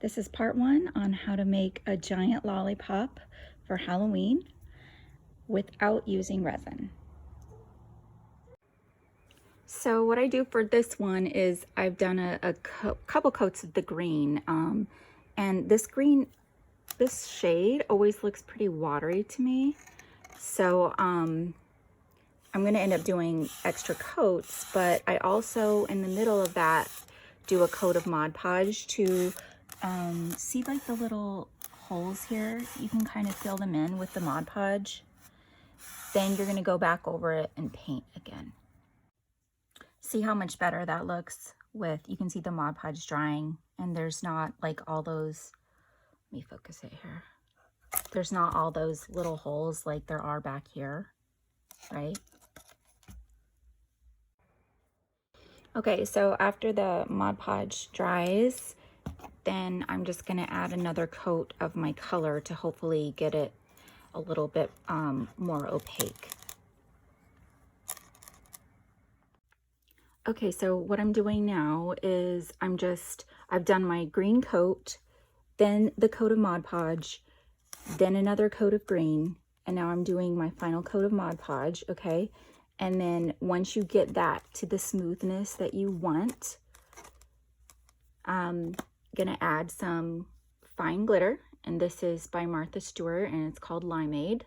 This is part 1 on how to make a giant lollipop for Halloween without using resin. So what I do for this one is I've done a couple coats of the green, and this shade always looks pretty watery to me. So I'm gonna end up doing extra coats, but I also, in the middle of that, do a coat of Mod Podge to see like the little holes here. You can kind of fill them in with the Mod Podge. Then you're gonna go back over it and paint again. See how much better that looks with, you can see the Mod Podge drying, and there's not like all those, let me focus it here. There's not all those little holes like there are back here, right? Okay, so after the Mod Podge dries, then I'm just gonna add another coat of my color to hopefully get it a little bit more opaque. Okay, so what I'm doing now is I've done my green coat, then the coat of Mod Podge, then another coat of green, and now I'm doing my final coat of Mod Podge, okay? And then once you get that to the smoothness that you want, I'm gonna add some fine glitter, and this is by Martha Stewart, and it's called Limeade.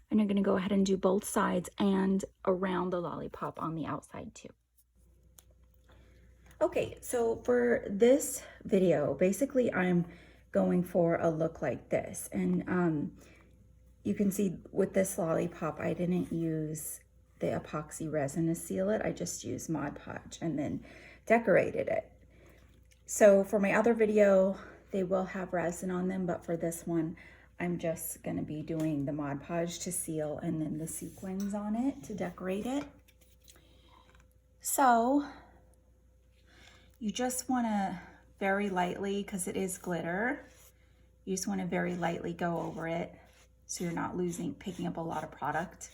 And I'm going to go ahead and do both sides and around the lollipop on the outside too. Okay, so for this video, basically I'm going for a look like this. And you can see with this lollipop, I didn't use the epoxy resin to seal it. I just used Mod Podge and then decorated it. So for my other video, they will have resin on them, but for this one, I'm just gonna be doing the Mod Podge to seal and then the sequins on it to decorate it. So you just wanna very lightly, because it is glitter, you just wanna very lightly go over it so you're not picking up a lot of product.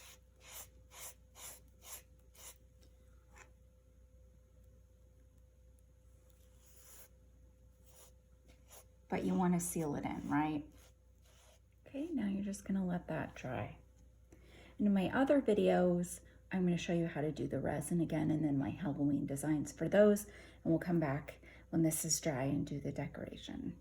But you wanna seal it in, right? Okay, now you're just gonna let that dry. And in my other videos, I'm gonna show you how to do the resin again and then my Halloween designs for those, and we'll come back when this is dry and do the decoration.